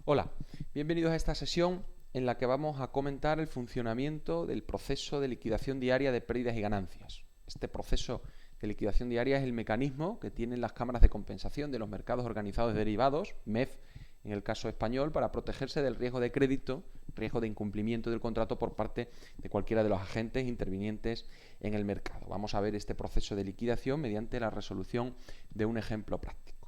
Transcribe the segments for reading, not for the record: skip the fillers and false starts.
Hola, bienvenidos a esta sesión en la que vamos a comentar el funcionamiento del proceso de liquidación diaria de pérdidas y ganancias. Este proceso de liquidación diaria es el mecanismo que tienen las cámaras de compensación de los mercados organizados de derivados, MEF en el caso español, para protegerse del riesgo de crédito, riesgo de incumplimiento del contrato por parte de cualquiera de los agentes intervinientes en el mercado. Vamos a ver este proceso de liquidación mediante la resolución de un ejemplo práctico.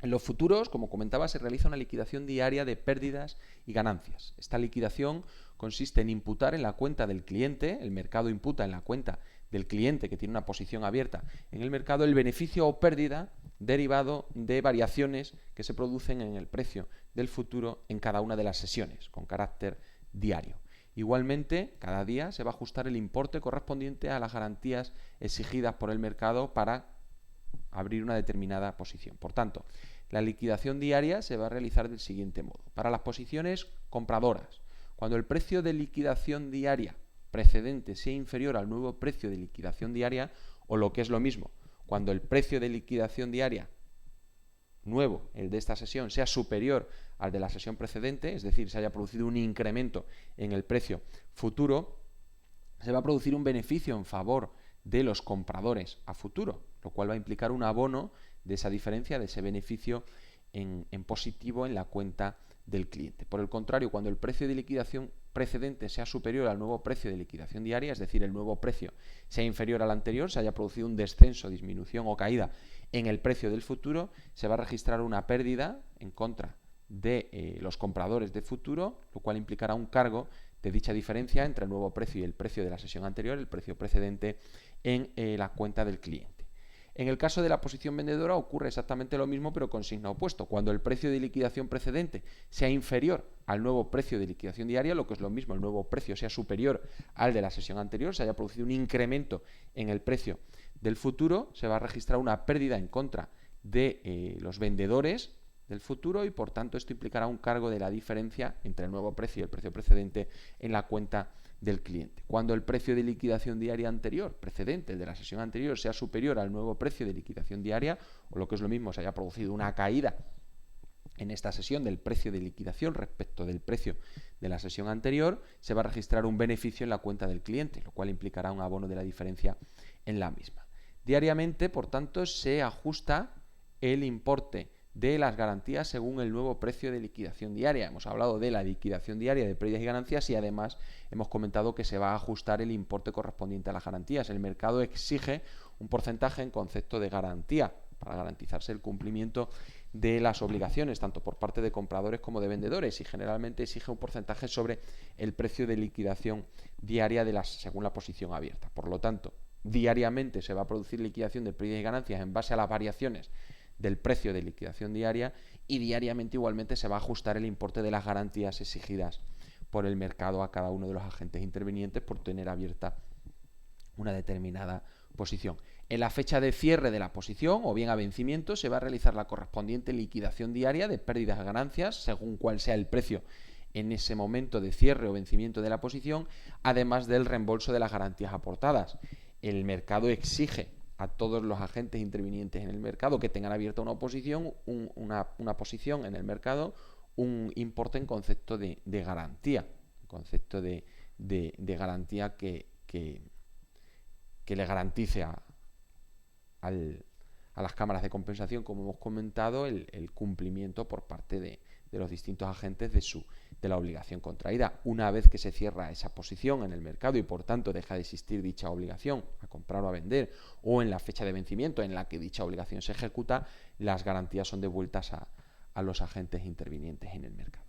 En los futuros, como comentaba, se realiza una liquidación diaria de pérdidas y ganancias. Esta liquidación consiste en imputar en la cuenta del cliente, el mercado imputa en la cuenta del cliente que tiene una posición abierta en el mercado, el beneficio o pérdida derivado de variaciones que se producen en el precio del futuro en cada una de las sesiones, con carácter diario. Igualmente, cada día se va a ajustar el importe correspondiente a las garantías exigidas por el mercado para abrir una determinada posición. Por tanto, la liquidación diaria se va a realizar del siguiente modo. Para las posiciones compradoras, cuando el precio de liquidación diaria precedente sea inferior al nuevo precio de liquidación diaria, o lo que es lo mismo, cuando el precio de liquidación diaria nuevo, el de esta sesión, sea superior al de la sesión precedente, es decir, se haya producido un incremento en el precio futuro, se va a producir un beneficio en favor de los compradores a futuro, lo cual va a implicar un abono de esa diferencia, de ese beneficio en positivo en la cuenta del cliente. Por el contrario, cuando el precio de liquidación precedente sea superior al nuevo precio de liquidación diaria, es decir, el nuevo precio sea inferior al anterior, se haya producido un descenso, disminución o caída en el precio del futuro, se va a registrar una pérdida en contra de los compradores de futuro, lo cual implicará un cargo de dicha diferencia entre el nuevo precio y el precio de la sesión anterior, el precio precedente, en la cuenta del cliente. En el caso de la posición vendedora ocurre exactamente lo mismo, pero con signo opuesto. Cuando el precio de liquidación precedente sea inferior al nuevo precio de liquidación diaria, lo que es lo mismo, el nuevo precio sea superior al de la sesión anterior, se haya producido un incremento en el precio del futuro, se va a registrar una pérdida en contra de los vendedores del futuro y por tanto esto implicará un cargo de la diferencia entre el nuevo precio y el precio precedente en la cuenta del cliente. Cuando el precio de liquidación diaria anterior, precedente, el de la sesión anterior, sea superior al nuevo precio de liquidación diaria, o lo que es lo mismo, se haya producido una caída en esta sesión del precio de liquidación respecto del precio de la sesión anterior, se va a registrar un beneficio en la cuenta del cliente, lo cual implicará un abono de la diferencia en la misma. Diariamente, por tanto, se ajusta el importe de las garantías según el nuevo precio de liquidación diaria. Hemos hablado de la liquidación diaria de pérdidas y ganancias y además hemos comentado que se va a ajustar el importe correspondiente a las garantías. El mercado exige un porcentaje en concepto de garantía para garantizarse el cumplimiento de las obligaciones, tanto por parte de compradores como de vendedores, y generalmente exige un porcentaje sobre el precio de liquidación diaria según la posición abierta. Por lo tanto, diariamente se va a producir liquidación de pérdidas y ganancias en base a las variaciones del precio de liquidación diaria y diariamente igualmente se va a ajustar el importe de las garantías exigidas por el mercado a cada uno de los agentes intervinientes por tener abierta una determinada posición. En la fecha de cierre de la posición o bien a vencimiento se va a realizar la correspondiente liquidación diaria de pérdidas y ganancias según cuál sea el precio en ese momento de cierre o vencimiento de la posición, además del reembolso de las garantías aportadas. El mercado exige a todos los agentes intervinientes en el mercado que tengan abierta una posición, una posición en el mercado, un importe en concepto de garantía, concepto de garantía que le garantice a las cámaras de compensación, como hemos comentado, el cumplimiento por parte de los distintos agentes de la obligación contraída. Una vez que se cierra esa posición en el mercado y por tanto deja de existir dicha obligación a comprar o a vender, o en la fecha de vencimiento en la que dicha obligación se ejecuta, las garantías son devueltas a los agentes intervinientes en el mercado.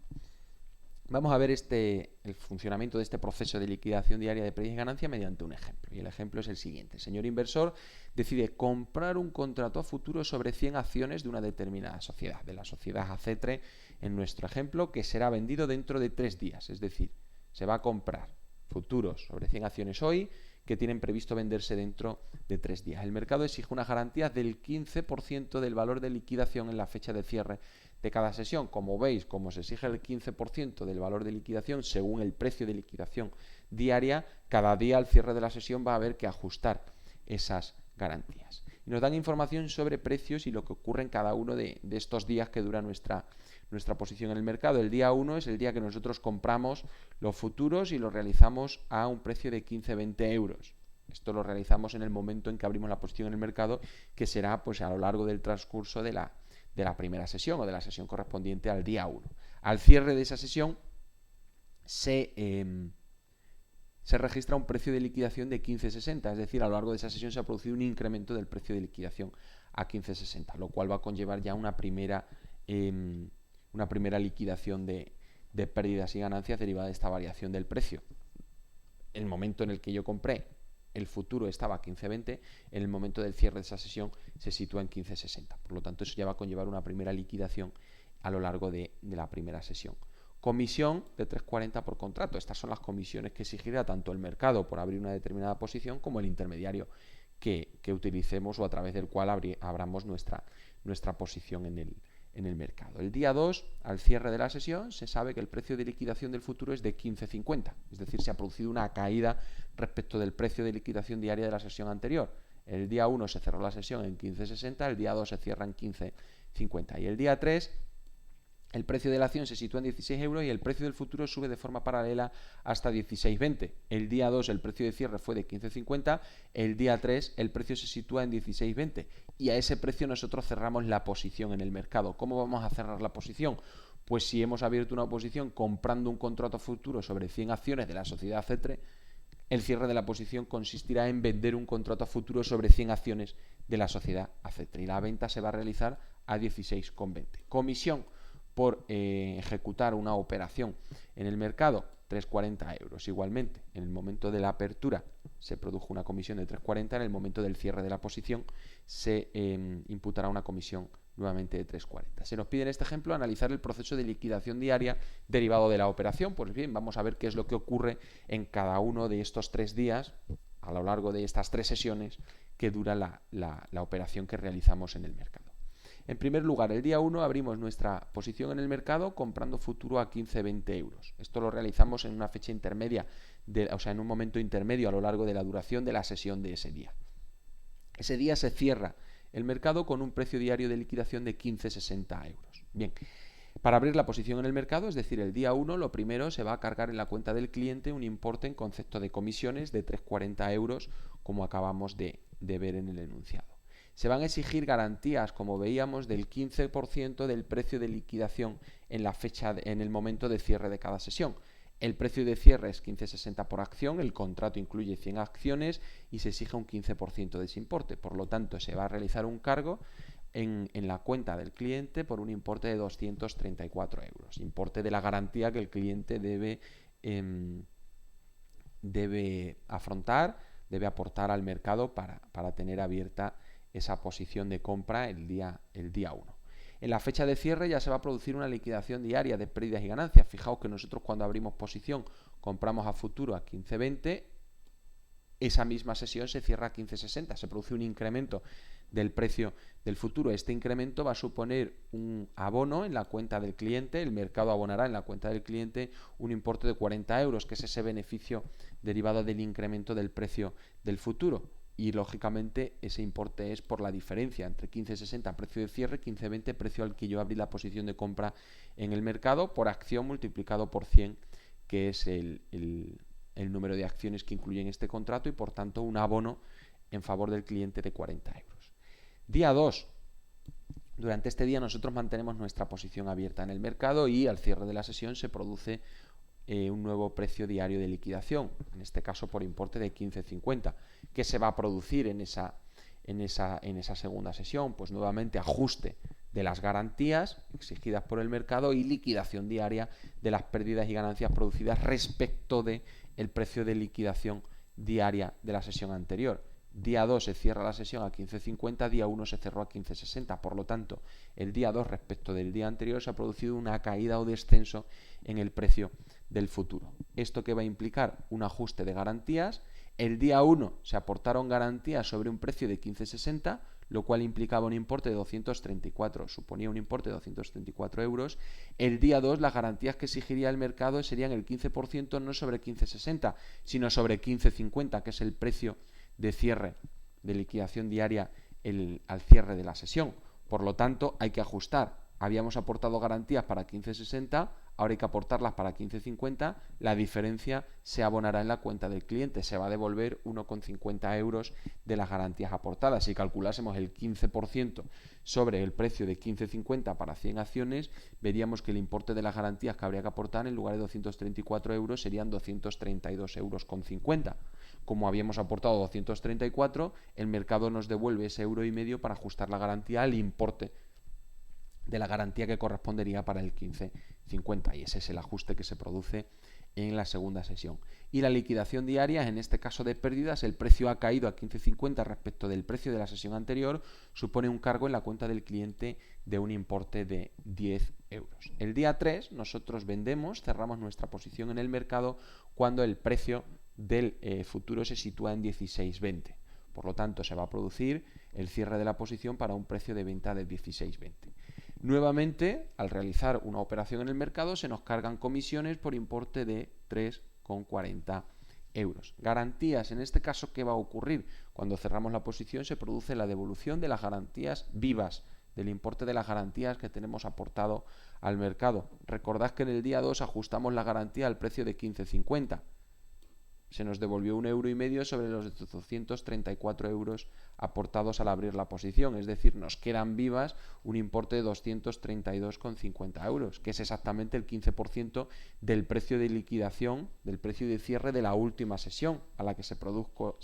Vamos a ver el funcionamiento de este proceso de liquidación diaria de pérdidas y ganancias mediante un ejemplo. Y el ejemplo es el siguiente. El señor inversor decide comprar un contrato a futuro sobre 100 acciones de una determinada sociedad, de la sociedad ACETRE, en nuestro ejemplo, que será vendido dentro de 3 días. Es decir, se va a comprar futuros sobre 100 acciones hoy que tienen previsto venderse dentro de 3 días. El mercado exige una garantía del 15% del valor de liquidación en la fecha de cierre de cada sesión. Como veis, como se exige el 15% del valor de liquidación según el precio de liquidación diaria, cada día al cierre de la sesión va a haber que ajustar esas garantías. Y nos dan información sobre precios y lo que ocurre en cada uno de estos días que dura nuestra nuestra posición en el mercado. El día 1 es el día que nosotros compramos los futuros y los realizamos a un precio de 15-20 euros. Esto lo realizamos en el momento en que abrimos la posición en el mercado, que será pues a lo largo del transcurso de la primera sesión o de la sesión correspondiente al día 1. Al cierre de esa sesión se registra un precio de liquidación de 15,60, es decir, a lo largo de esa sesión se ha producido un incremento del precio de liquidación a 15,60, lo cual va a conllevar ya una primera liquidación de pérdidas y ganancias derivada de esta variación del precio. El momento en el que yo compré el futuro estaba a 15,20, en el momento del cierre de esa sesión se sitúa en 15,60. Por lo tanto, eso ya va a conllevar una primera liquidación a lo largo de la primera sesión. Comisión de 3,40 por contrato. Estas son las comisiones que exigirá tanto el mercado por abrir una determinada posición como el intermediario que utilicemos o a través del cual abramos nuestra posición en el mercado. El día 2, al cierre de la sesión, se sabe que el precio de liquidación del futuro es de 15,50, es decir, se ha producido una caída respecto del precio de liquidación diaria de la sesión anterior. El día 1 se cerró la sesión en 15,60, el día 2 se cierra en 15,50 y el día 3 el precio de la acción se sitúa en 16 euros y el precio del futuro sube de forma paralela hasta 16,20. El día 2 el precio de cierre fue de 15,50, el día 3 el precio se sitúa en 16,20 y a ese precio nosotros cerramos la posición en el mercado. ¿Cómo vamos a cerrar la posición? Pues si hemos abierto una posición comprando un contrato futuro sobre 100 acciones de la sociedad Cetre, el cierre de la posición consistirá en vender un contrato futuro sobre 100 acciones de la sociedad Cetre y la venta se va a realizar a 16,20. Comisión por ejecutar una operación en el mercado, 3,40 euros. Igualmente, en el momento de la apertura se produjo una comisión de 3,40, en el momento del cierre de la posición se imputará una comisión nuevamente de 3,40. Se nos pide en este ejemplo analizar el proceso de liquidación diaria derivado de la operación. Pues bien, vamos a ver qué es lo que ocurre en cada uno de estos 3 días, a lo largo de estas 3 sesiones que dura la operación que realizamos en el mercado. En primer lugar, el día 1 abrimos nuestra posición en el mercado comprando futuro a 15-20 euros. Esto lo realizamos en una fecha intermedia, en un momento intermedio a lo largo de la duración de la sesión de ese día. Ese día se cierra el mercado con un precio diario de liquidación de 15,60 euros. Bien, para abrir la posición en el mercado, es decir, el día 1, lo primero se va a cargar en la cuenta del cliente un importe en concepto de comisiones de 3,40 euros, como acabamos de ver en el enunciado. Se van a exigir garantías, como veíamos, del 15% del precio de liquidación en el momento de cierre de cada sesión. El precio de cierre es 15,60 por acción, el contrato incluye 100 acciones y se exige un 15% de ese importe. Por lo tanto, se va a realizar un cargo en la cuenta del cliente por un importe de 234 euros, importe de la garantía que el cliente debe afrontar, debe aportar al mercado para tener abierta esa posición de compra el día 1. En la fecha de cierre ya se va a producir una liquidación diaria de pérdidas y ganancias. Fijaos que nosotros cuando abrimos posición compramos a futuro a 15,20, esa misma sesión se cierra a 15,60, se produce un incremento del precio del futuro. Este incremento va a suponer un abono en la cuenta del cliente, el mercado abonará en la cuenta del cliente un importe de 40 euros, que es ese beneficio derivado del incremento del precio del futuro. Y lógicamente ese importe es por la diferencia entre 15,60 precio de cierre, 15,20 precio al que yo abrí la posición de compra en el mercado, por acción multiplicado por 100, que es el número de acciones que incluyen este contrato y por tanto un abono en favor del cliente de 40 euros. Día 2. Durante este día nosotros mantenemos nuestra posición abierta en el mercado y al cierre de la sesión se produce un nuevo precio diario de liquidación, en este caso por importe de 15,50. ¿Qué se va a producir en esa segunda sesión? Pues nuevamente ajuste de las garantías exigidas por el mercado y liquidación diaria de las pérdidas y ganancias producidas respecto del precio de liquidación diaria de la sesión anterior. Día 2 se cierra la sesión a 15,50, día 1 se cerró a 15,60. Por lo tanto, el día 2 respecto del día anterior se ha producido una caída o descenso en el precio del futuro. ¿Esto qué va a implicar? Un ajuste de garantías. El día 1 se aportaron garantías sobre un precio de 15,60, lo cual implicaba un importe de 234, suponía un importe de 234 euros. El día 2 las garantías que exigiría el mercado serían el 15% no sobre 15,60, sino sobre 15,50, que es el precio de cierre de liquidación diaria al cierre de la sesión. Por lo tanto, hay que ajustar habíamos aportado garantías para 15,60, ahora hay que aportarlas para 15,50, la diferencia se abonará en la cuenta del cliente, se va a devolver 1,50 euros de las garantías aportadas. Si calculásemos el 15% sobre el precio de 15,50 para 100 acciones, veríamos que el importe de las garantías que habría que aportar en lugar de 234 euros serían 232,50 euros. Como habíamos aportado 234, el mercado nos devuelve ese euro y medio para ajustar la garantía al importe de la garantía que correspondería para el 15,50, y ese es el ajuste que se produce en la segunda sesión. Y la liquidación diaria, en este caso de pérdidas, el precio ha caído a 15,50 respecto del precio de la sesión anterior, supone un cargo en la cuenta del cliente de un importe de 10 euros. El día 3 nosotros vendemos, cerramos nuestra posición en el mercado cuando el precio del futuro se sitúa en 16,20. Por lo tanto, se va a producir el cierre de la posición para un precio de venta de 16,20. Nuevamente, al realizar una operación en el mercado, se nos cargan comisiones por importe de 3,40 euros. Garantías, en este caso, ¿qué va a ocurrir? Cuando cerramos la posición se produce la devolución de las garantías vivas, del importe de las garantías que tenemos aportado al mercado. Recordad que en el día 2 ajustamos la garantía al precio de 15,50. Se nos devolvió 1,5 euros sobre los 234 euros aportados al abrir la posición, es decir, nos quedan vivas un importe de 232,50 euros, que es exactamente el 15% del precio de liquidación, del precio de cierre de la última sesión a la que se produjo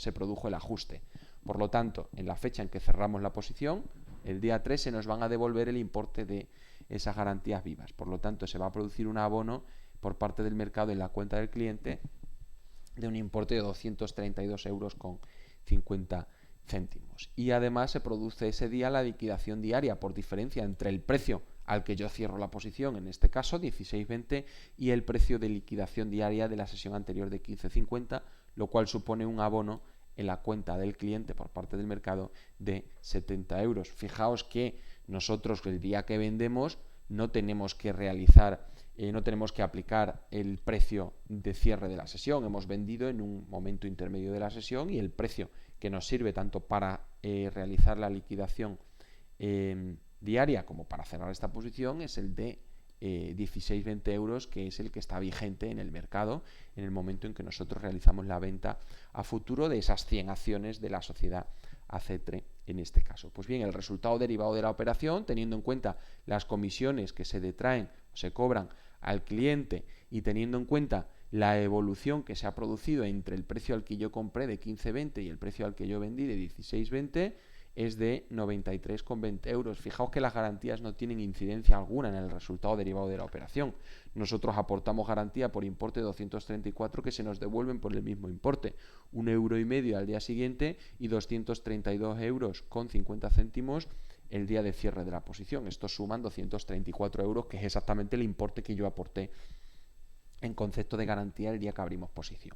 el ajuste. Por lo tanto, en la fecha en que cerramos la posición, el día 3 se nos van a devolver el importe de esas garantías vivas. Por lo tanto, se va a producir un abono por parte del mercado en la cuenta del cliente de un importe de 232,50 euros. Y además se produce ese día la liquidación diaria por diferencia entre el precio al que yo cierro la posición, en este caso 16,20, y el precio de liquidación diaria de la sesión anterior de 15,50, lo cual supone un abono en la cuenta del cliente por parte del mercado de 70 euros. Fijaos que nosotros el día que vendemos no tenemos que realizar no tenemos que aplicar el precio de cierre de la sesión. Hemos vendido en un momento intermedio de la sesión y el precio que nos sirve tanto para realizar la liquidación diaria como para cerrar esta posición es el de 16,20 euros, que es el que está vigente en el mercado en el momento en que nosotros realizamos la venta a futuro de esas 100 acciones de la sociedad ACETRE en este caso. Pues bien, el resultado derivado de la operación, teniendo en cuenta las comisiones que se detraen o se cobran al cliente y teniendo en cuenta la evolución que se ha producido entre el precio al que yo compré de 15,20 y el precio al que yo vendí de 16,20, es de 93,20 euros. Fijaos que las garantías no tienen incidencia alguna en el resultado derivado de la operación. Nosotros aportamos garantía por importe de 234 que se nos devuelven por el mismo importe. 1,5 euros al día siguiente y 232,50 euros el día de cierre de la posición. Estos suman 234 euros, que es exactamente el importe que yo aporté en concepto de garantía el día que abrimos posición.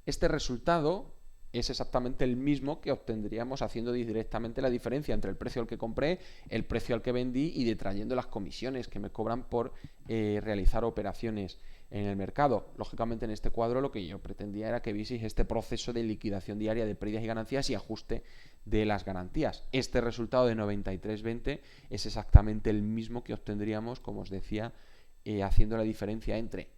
Este resultado es exactamente el mismo que obtendríamos haciendo directamente la diferencia entre el precio al que compré, el precio al que vendí y detrayendo las comisiones que me cobran por realizar operaciones en el mercado. Lógicamente, en este cuadro lo que yo pretendía era que vieseis este proceso de liquidación diaria de pérdidas y ganancias y ajuste de las garantías. Este resultado de 93,20 es exactamente el mismo que obtendríamos, como os decía, haciendo la diferencia entre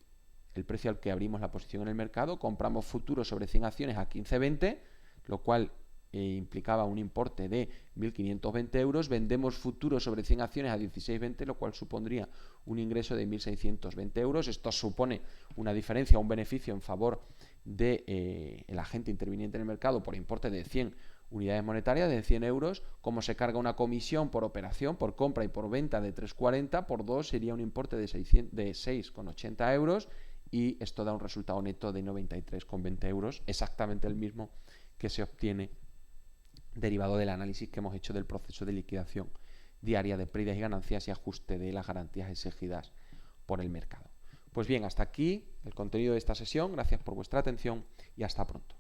el precio al que abrimos la posición en el mercado, compramos futuros sobre 100 acciones a 15,20, lo cual implicaba un importe de 1.520 euros, vendemos futuros sobre 100 acciones a 16,20, lo cual supondría un ingreso de 1.620 euros. Esto supone una diferencia, un beneficio en favor del agente interviniente en el mercado por importe de 100 unidades monetarias, de 100 euros. Como se carga una comisión por operación, por compra y por venta de 3,40, por 2 sería un importe de 6,80 euros. Y esto da un resultado neto de 93,20 euros, exactamente el mismo que se obtiene derivado del análisis que hemos hecho del proceso de liquidación diaria de pérdidas y ganancias y ajuste de las garantías exigidas por el mercado. Pues bien, hasta aquí el contenido de esta sesión. Gracias por vuestra atención y hasta pronto.